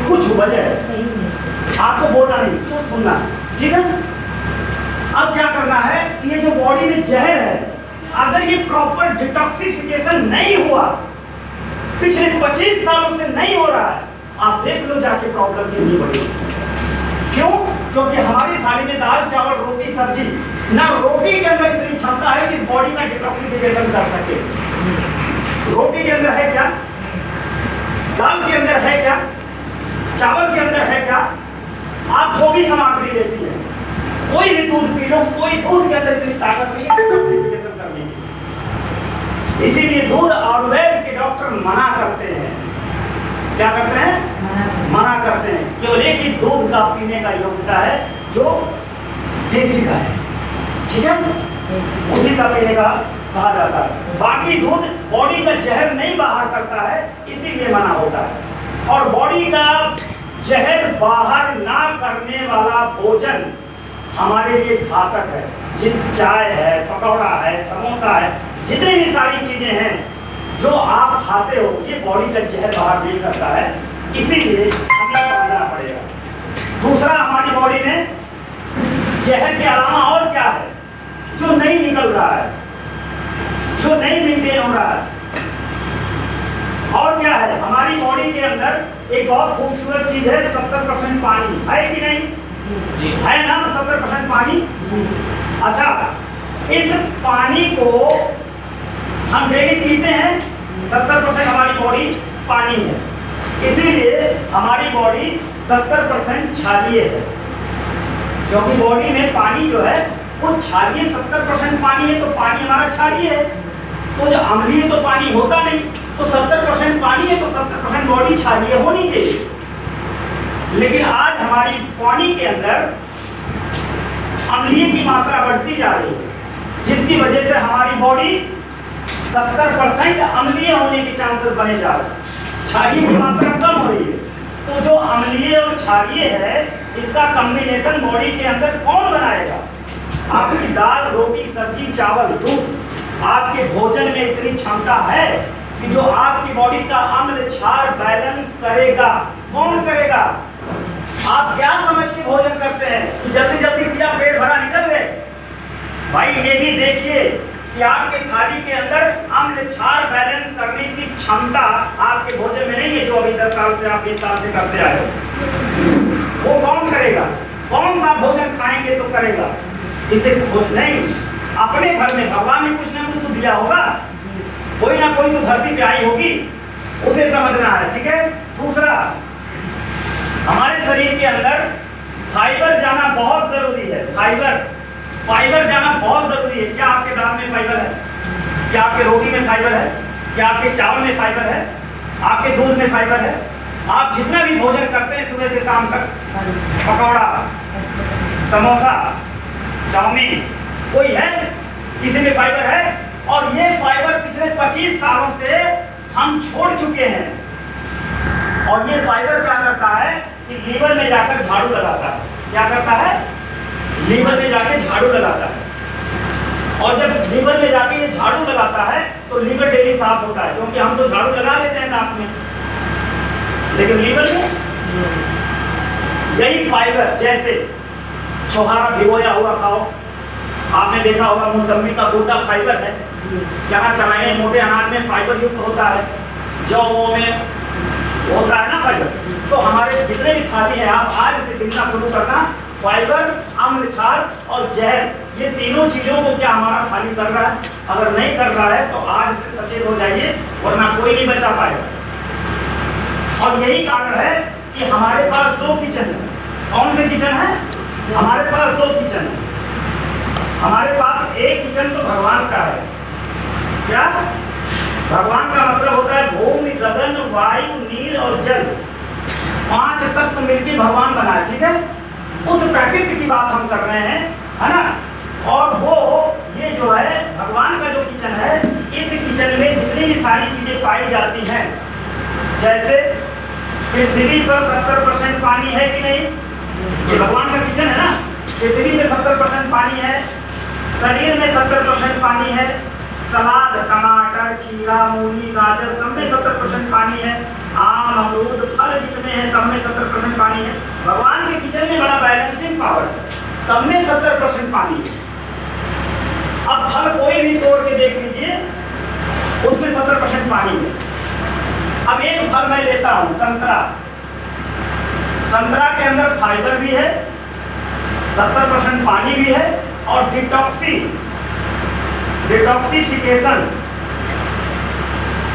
कुछ वजह है, आपको बोलना नहीं, क्यों सुनना, ठीक है। अब क्या करना है, ये जो बॉडी में जहर है, अगर ये प्रॉपर डिटॉक्सिफिकेशन नहीं हुआ, पिछले 25 सालों से नहीं हो रहा है, आप देख लो जाके प्रॉब्लम कितनी बड़ी। क्यों? क्योंकि हमारी थाली में दाल चावल रोटी सब्जी, ना रोटी के अंदर इतनी क्षमता है कि बॉडी का डिटॉक्सिफिकेशन कर सके। रोटी के अंदर है क्या? दाल के अंदर है क्या? चावल के अंदर है क्या? आप जो भी सामग्री लेती है, कोई भी दूध पी लो, कोई दूध के अंदर इतनी ताकत नहीं है डिटॉक्सिफिकेशन करने की। इसीलिए दूध आयुर्वेद के डॉक्टर मना करते हैं। क्या करते हैं? मना करते हैं। केवल एक ही दूध का पीने का योग्यता है जो देसी का है, ठीक है, उसी का पीने का कहा जाता है। बाकी दूध बॉडी का जहर नहीं बाहर करता है, इसीलिए मना होता है। और बॉडी का जहर बाहर ना करने वाला भोजन हमारे लिए घातक है। जिन चाय है, पकौड़ा है, समोसा है, जितनी भी सारी चीजें हैं जो आप खाते हो, ये बॉडी का जहर बाहर नहीं करता है, इसीलिए हमें समझना पड़ेगा। दूसरा, हमारी बॉडी में जहर के अलावा और क्या है जो नहीं निकल रहा है, जो नहीं मेंटेन हो रहा है? और क्या है? हमारी बॉडी के अंदर एक बहुत खूबसूरत चीज है, 70% पानी है कि नहीं? जी है ना, 70% पानी। अच्छा, इस पानी को हम डेली पीते हैं, 70% हमारी बॉडी पानी है, इसीलिए हमारी बॉडी 70% क्षारीय है। क्योंकि बॉडी में पानी जो है वो क्षारीय 70% पानी है, तो पानी हमारा क्षारीय है। तो जो अम्लीय तो पानी होता नहीं, तो 70% पानी है, तो 70% बॉडी क्षारीय होनी चाहिए। लेकिन आज हमारी पानी के अंदर अम्लीय की मात्रा बढ़ती जा रही है, जिसकी वजह से हमारी बॉडी 70% अम्लीय होने के चांसेस बने जा रहे हैं, क्षारीय की मात्रा कम हो रही है। तो जो अम्लीय और क्षारीय है, इसका कॉम्बिनेशन बॉडी के अंदर कौन बनाएगा? आपकी दाल रोटी सब्जी चावल दूध, आपके भोजन में इतनी क्षमता है कि जो आपकी बॉडी का अम्ल क्षार बैलेंस करेगा। कौन करेगा? आप क्या समझ के भोजन करते हैं कि जल्दी जल्दी किया, पेट भरा, निकल गए? भाई ये भी देखिए कि आपके थाली के अंदर अम्ल क्षार बैलेंस करने की क्षमता आपके भोजन में नहीं है, जो अभी 10 साल से आप 20 साल से करते आए हो। वो कौन करेगा? कौन सा भोजन खाएंगे तो करेगा? इसे खोज नहीं, अपने घर में भगवान ने कुछ ना कुछ तो दिया होगा, कोई ना कोई तो धरती पे आई होगी, उसे समझना है, ठीक है। दूसरा, हमारे शरीर के अंदर फाइबर जाना बहुत जरूरी है। फाइबर जाना बहुत जरूरी है। क्या आपके दाल में फाइबर है? क्या आपके रोटी में फाइबर है? क्या आपके चावल में फाइबर है? आपके दूध में फाइबर है? आप जितना भी भोजन करते हैं सुबह से शाम तक, पकौड़ा, समोसा, चाउमीन, कोई है? किसी में फाइबर है? और ये फाइबर पिछले 25 सालों से हम छोड़ चुके हैं। और ये फाइबर क्या करता है कि लीवर में जाकर झाड़ू लगाता है। क्या करता है? लीवर में जाके झाड़ू लगाता है। और जब लीवर में जाके ये झाड़ू लगाता है तो लीवर डेली साफ होता है, क्योंकि हम तो झाड़ू लगा लेते हैं दांत में, लेकिन लीवर में यही फाइबर, जैसे छोहारा भिगोया हुआ खाओ, आपने देखा होगा मौसमी का गुर्दा फाइबर है, चना चनाए मोटे अनाज में फाइबर युक्त होता है, जौ में होता है ना फाइबर। तो हमारे जितने भी थाली हैं, आप आज से गिनना शुरू करना, फाइबर, अम्ल क्षार और जहर, ये तीनों चीजों को क्या हमारा थाली कर रहा है? अगर नहीं कर रहा है तो आज से सचेत हो जाइए, वरना कोई नहीं बचा पाएगा। और यही कारण है कि हमारे पास 2 किचन है। कौन से किचन है? हमारे पास 2 किचन है। हमारे पास एक किचन तो भगवान का है। क्या? भगवान का मतलब होता है भूमि, गगन, वायु, नीर और जल, 5 तत्व मिलकर भगवान बना है, ठीक है। उस प्रकृति की बात हम कर रहे हैं, है ना। और वो ये जो है भगवान का जो किचन है, इस किचन में जितनी भी सारी चीजें पाई जाती हैं, जैसे पृथ्वी पर 70% पानी है कि नहीं? ये भगवान का किचन है ना। पृथ्वी में 70% पानी है, शरीर में 70% पानी है, सलाद, टमाटर, खीरा, मूली, गाजर, सब में 70% पानी है, आम, अमरूद, फल जितने हैं सब पानी है। भगवान के किचन में बड़ा बैलेंसिंग पावर है, सब में 70% पानी है। अब फल कोई भी तोड़ के देख लीजिए, उसमें 70% पानी है। अब एक फल मैं लेता हूं, संतरा। संतरा के अंदर फाइबर भी है, 70% पानी भी है, और डिटॉक्सिफिकेशन,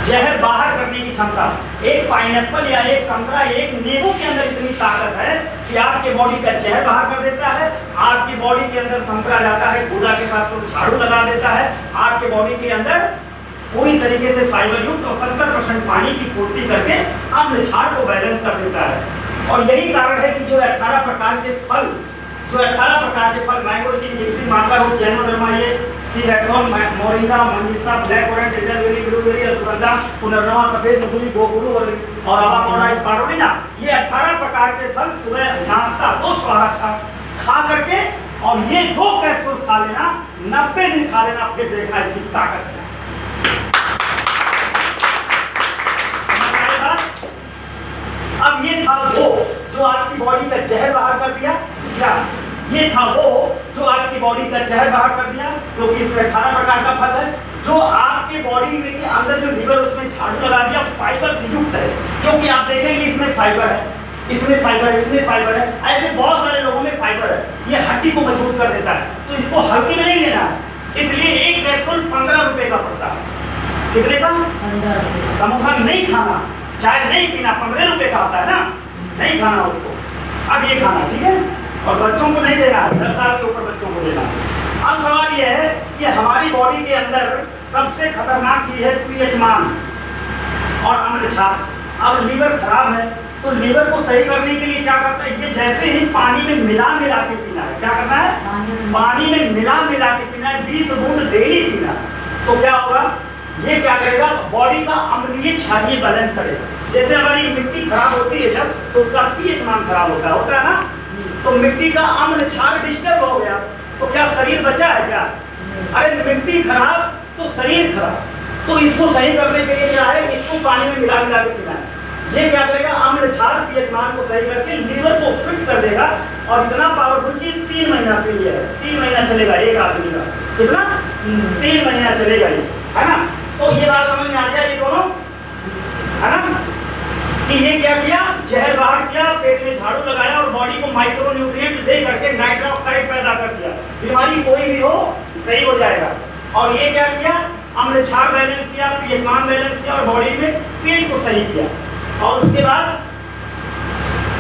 जहर बाहर करने की क्षमता। एक पाइनएप्पल या एक संतरा, एक नींबू के अंदर इतनी ताकत है कि आपके बॉडी का जहर बाहर कर देता है। आपकी बॉडी के अंदर संतरा जाता है, गुदा के साथ तो झाड़ू लगा देता है। आपके बॉडी के अंदर पूरी तरीके से फाइबर युक्त और 70% पानी की पूर्ति करके अम्ल क्षार को बैलेंस कर देता है। और यही कारण है कि जो 18 प्रकार के फल, मैंगो की जिप्सी, माता रूट, जैनोडर्मा, ये सीरेक्टोन, moringa, manjistha, black orange, elderberry, blueberry, ashwagandha, punarnava, सफेद मूंगफली, गोगुरु और अवाकाडो, स्पारुलिना, ये 18 प्रकार के फल सुबह नाश्ता 2 छुहारा खा करके और ये 2 कैप्सूल खा लेना, 90 दिन खा लेना, फिर देखना इसकी ताकत है। अब ये था वो जो आपकी बॉडी का जहर बाहर कर दिया, क्या ये था वो जो आपकी बॉडी का जहर बाहर कर दिया, क्योंकि इसमें 18 प्रकार का फल है। जो आपके बॉडी में के अंदर जो लीवर, उसमें झाड़ू लगा दिया, फाइबर से युक्त है, क्योंकि आप देखेंगे इसमें फाइबर है, इसमें फाइबर है, इसमें फाइबर है, ऐसे बहुत सारे लोगों में फाइबर है। ये हड्डी को मजबूत कर देता है, तो इसको हल्के में नहीं लेना है। इसलिए एक कैप्सूल 15 रुपए का पड़ता है। कितने का? 15। समोसा नहीं खाना, चाय नहीं पीना, 15 रुपए का आता है ना, नहीं खाना उसको। अब ये खाना, ठीक है, और बच्चों को नहीं देना है, 10 साल के ऊपर बच्चों को देना। अब सवाल ये है कि हमारी बॉडी के अंदर सबसे खतरनाक चीज है पीएच मान और अम्ल क्षार। अब लीवर खराब है, तो लीवर को सही करने के लिए क्या करता है, ये जैसे ही पानी में मिला के पीना है। क्या करना है? पानी में मिला के पीना है, 20 बूंद डेली पीना। तो क्या होगा, ये क्या करेगा, बॉडी का अम्लीय क्षारीय बैलेंस करेगा। जैसे हमारी मिट्टी खराब होती है जब, तो उसका पीएच मान खराब होता है ना, तो मिट्टी का अम्ल क्षार डिस्टर्ब हो गया, तो क्या शरीर बचा है क्या? अरे मिट्टी खराब तो शरीर खराब। तो इसको सही करने के लिए क्या है, इसको पानी में मिला के पीना है। ये क्या करेगा, अम्ल क्षार पीएच मान को सही करके लीवर को फिट कर देगा। और इतना पावरफुल चीज 3 महीना के लिए है, 3 महीना चलेगा एक आदमी का। कितना? 3 महीना चलेगा ये, है ना। तो ये बात समझ में आ गया, ये दोनों, है ना, कि ये क्या किया, जहर बाहर किया, पेट में झाड़ू लगाया और बॉडी को माइक्रो न्यूट्रिएंट दे करके नाइट्रस ऑक्साइड पैदा कर दिया। बीमारी कोई भी हो सही हो जाएगा। और ये क्या किया, अम्ल क्षार बैलेंस किया, पीएच मान बैलेंस किया और बॉडी में पेट को सही किया। और उसके बाद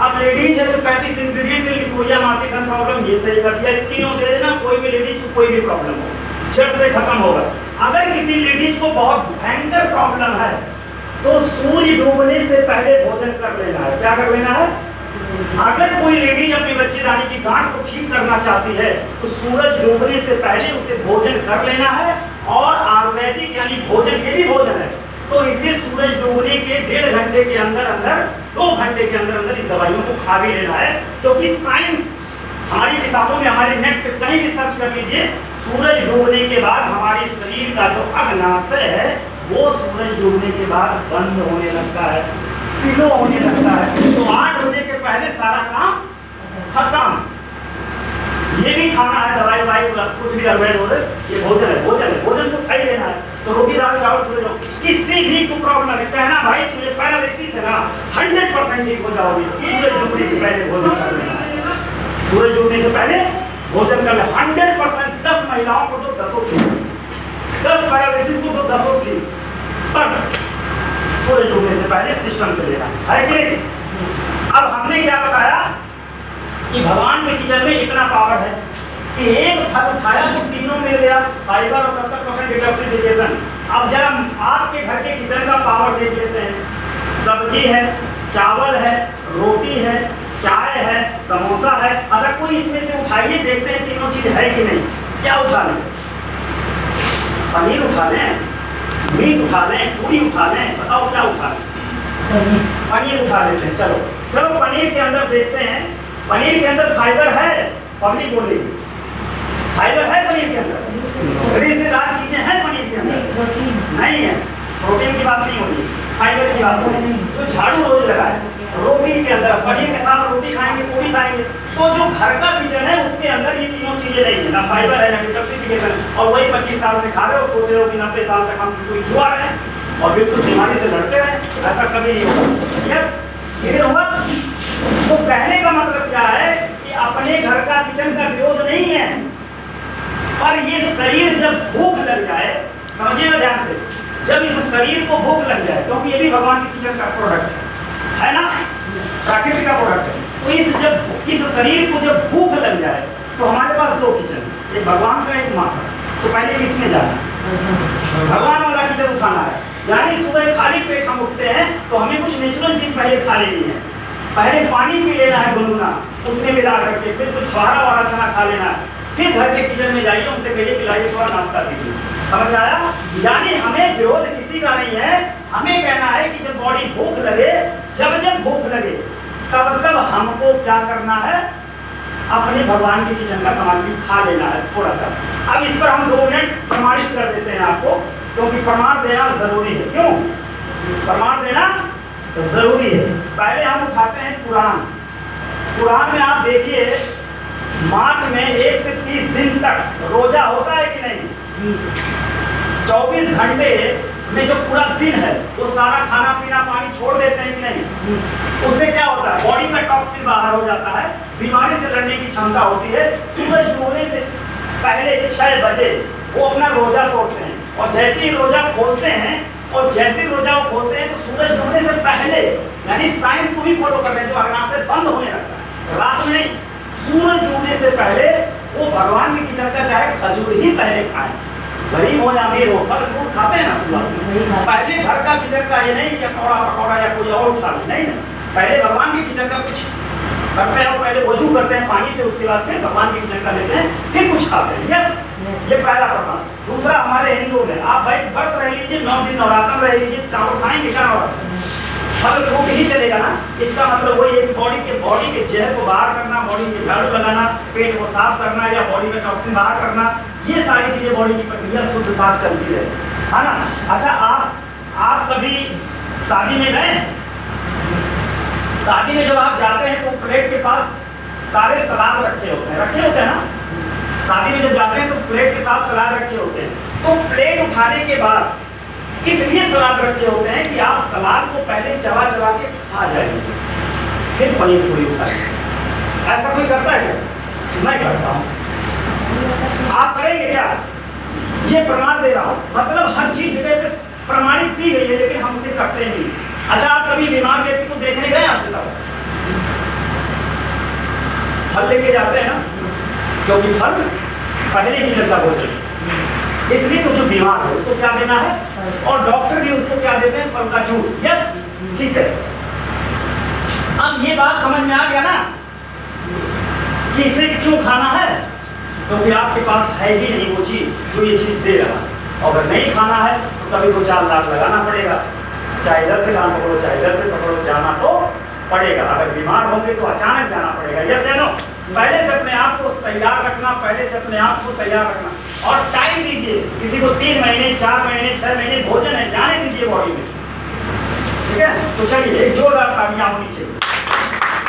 अब लेडीज है तो 35 इंग्रेडिएंट लिकोरिया, मासिक धर्म प्रॉब्लम, ये सही कर दिया। तीनों दे देना, कोई भी लेडीज को कोई भी प्रॉब्लम हो झट से खत्म होगा। अगर किसी लेडीज को बहुत भयंकर प्रॉब्लम है तो सूर्य डूबने से पहले भोजन कर लेना है। क्या कर लेना है? अगर कोई लेडीज अपनी बच्चेदानी की गांठ को ठीक करना चाहती है तो सूरज डूबने से पहले उसे भोजन कर लेना है। और आयुर्वेदिक यानी भोजन, ये भी भोजन है, तो इसे सूरज डूबने के 1.5 घंटे के अंदर 2 घंटे के अंदर इस दवाइयों को खा भी लेना है। क्योंकि साइंस हमारी किताबों में, हमारे नेट पे कहीं भी सर्च कर लीजिए, सूरज डूबने के बाद हमारे शरीर का जो अग्नाशय है वो सूरज डूबने के बाद बंद होने लगता है, स्लो होने लगता है। तो 8 बजे के पहले सारा काम खत्म। ये भी खाना है, दवाई कुछ भी अवॉइड हो रहे, ये भोजन तो खाई लेना है। तो रोटी दाल चावल छोड़ दो, किसी भी को प्रॉब्लम है, कहना भाई तुझे पैरालिसिस है ना, 100% ठीक हो जाओगे। सूरज डूबने से पहले भोजन कर लेना है, सूरज डूबने से पहले भोजन कर लेना 100%। 10 महिलाओं को तो 10 ठीक, 10 पैरालिसिस को तो 10 ठीक, पर सूरज डूबने से पहले सिस्टम से लेना है कि नहीं। अब हमने क्या बताया कि भगवान के किचन में इतना पावर है कि एक फल उठाया तो तीनों मिल गया, फाइबर और 70% डिटॉक्सिफिकेशन। अब जरा आपके घर के किचन का पावर देख लेते हैं। सब्जी है, चावल है, रोटी है, चाय है, समोसा है। अच्छा कोई इसमें से उठाइए, देखते हैं तीनों चीज है कि नहीं। क्या उठा लें? पनीर उठा लें, मीट उठा लें, पूरी उठा लें, बताओ क्या उठा लें? पनीर उठा लेते हैं। चलो पनीर के अंदर देखते हैं। पनीर के अंदर फाइबर है, पब्लिक बोली फाइबर है पनीर के अंदर, रेशेदार चीजें हैं पनीर के अंदर, नहीं है। प्रोटीन की बात नहीं होगी, फाइबर की बात होगी। जो झाड़ू रोज लगाए, रोटी के अंदर, पनीर के साथ रोटी खाएंगे। तो जो घर का किचन है उसके अंदर ये तीनों चीजें नहीं है, ना फाइबर है ना डिटॉक्सिफिकेशन, और वही 25 साल से खा रहे हो, सोच रहे हो कि 90 साल तक हम कोई हुआ रहे और बिल्कुल बीमारी से लड़ते रहे, ऐसा कभी नहीं होगा। यस, ये होगा। तो कहने का मतलब क्या है कि अपने घर का किचन का विरोध नहीं है, पर ये शरीर जब भूख लग जाए, समझिएगा ध्यान से, जब इस शरीर को भूख लग जाए, क्योंकि ये भी भगवान के किचन का प्रोडक्ट है ना, प्राकृतिक का प्रोडक्ट है, तो जब इस शरीर को जब भूख लग जाए तो हमारे पास दो किचन है, एक भगवान का एक माँ का। तो पहले किसमें जाना, भगवान वाला किचन उठाना है। यानी सुबह खाली पेट हम उठते हैं तो हमें कुछ नेचुरल चीज पहले खा लेनी है, पहले पानी पी लेना है गुनगुना, उसमें मिला करके, फिर कुछ छुहारा वाला खाना खा लेना है, फिर घर के किचन में जाइए, उनसे कहिए कि लाइए थोड़ा नाश्ता कीजिए। समझ आया? यानी हमें विरोध किसी का नहीं है, हमें कहना है कि जब बॉडी भूख लगे, जब भूख लगे तब हमको क्या करना है, अपने भगवान के किचन का सामान भी खा लेना है थोड़ा सा। अब इस पर हम 2 मिनट प्रमाणित कर देते हैं आपको, क्योंकि प्रमाण देना जरूरी है। क्यों प्रमाण देना जरूरी है? पहले हम उठाते हैं पुराण। पुराण में आप देखिए, मार्च में 1 से 30 दिन तक रोजा होता है कि नहीं? 24 घंटे में जो पूरा दिन है वो सारा खाना पीना पानी छोड़ देते हैं कि नहीं? उससे क्या होता है, बॉडी का टॉक्सिन बाहर हो जाता है, बीमारी से लड़ने की क्षमता होती है। सूरज डूबने से पहले 6 बजे वो अपना रोजा तोड़ते हैं, और जैसे ही रोजा खोलते हैं और जैसे रोजा वो खोलते हैं तो सूरज डूबने से पहले, यानी साइंस को भी फॉलो कर रहे हैं, जो अग्नाशय से बंद होने लगता है, रात में नहीं, सूरज डूबने से पहले वो भगवान की किचन का चाहे खजूर ही पहले खाएं, गरीब हो या अमीर हो, फल फ्रूट खाते हैं ना सुबह। पहले घर का किचन का ये नहीं कि पकौड़ा या कोई और उठा नहीं, पहले भगवान की किचन का कुछ करते हैं, पहले वजू करते हैं पानी से, उसके बाद फिर भगवान की किचन का लेते हैं, फिर कुछ खाते हैं। यस, ये पहला प्रमाण। दूसरा, हमारे हिंदू में आप भाई व्रत रह लीजिए, 9 दिन नवरात्र रह लीजिए, चावल खाएंगे क्या, फल फ्रूट ही चलेगा ना। इसका मतलब वही है कि बॉडी के जहर को बाहर करना, बॉडी के झाड़ू लगाना, पेट को साफ करना या बॉडी में टॉक्सिन बाहर करना, ये सारी चीजें बॉडी की प्रक्रिया शुद्ध साफ चलती है ना। अच्छा, आप कभी शादी में गए? शादी में जब आप जाते हैं तो प्लेट के पास सारे सलाद रखे होते हैं ना। शादी में जब जाते हैं तो प्लेट के साथ सलाद रखे होते हैं, तो प्लेट उठाने के बाद इसलिए सलाद रखे होते हैं कि आप सलाद को पहले चबा के खा जाएंगे, फिर पनीर पूरी उठाएंगे। ऐसा कोई करता है क्या? मैं करता हूँ। आप करेंगे क्या? ये प्रमाण दे रहा हूँ, मतलब हर चीज जगह पे प्रमाणित की गई है, लेकिन हम उसे करते नहीं। अच्छा, आप कभी बीमार व्यक्ति को देखने गए? आप बताओ, फल लेके जाते हैं ना, क्योंकि फल पहले की चलता भोजन, इसलिए तो जो बीमार है उसको क्या देना है, और डॉक्टर भी उसको क्या देते हैं, फल का जूस। यस, ठीक है। अब ये बात समझ में आ गया ना कि इसे क्यों खाना है, क्योंकि आपके पास है ही नहीं वो चीज जो ये चीज दे रहा है। अगर नहीं खाना है तो कभी को 4 लाख लगाना पड़ेगा, चाहे इधर से काम पकड़ो चाहे इधर से पकड़ो, जाना तो पड़ेगा। अगर बीमार होंगे तो अचानक जाना पड़ेगा। यस या नो? पहले से अपने आप को तैयार रखना, पहले से अपने आप को तैयार रखना, और टाइम दीजिए। किसी को 3 महीने 4 महीने 6 महीने भोजन है, जाने दीजिए बॉडी में, ठीक है? तो चलिए, एक जोरदार तालियां होनी चाहिए।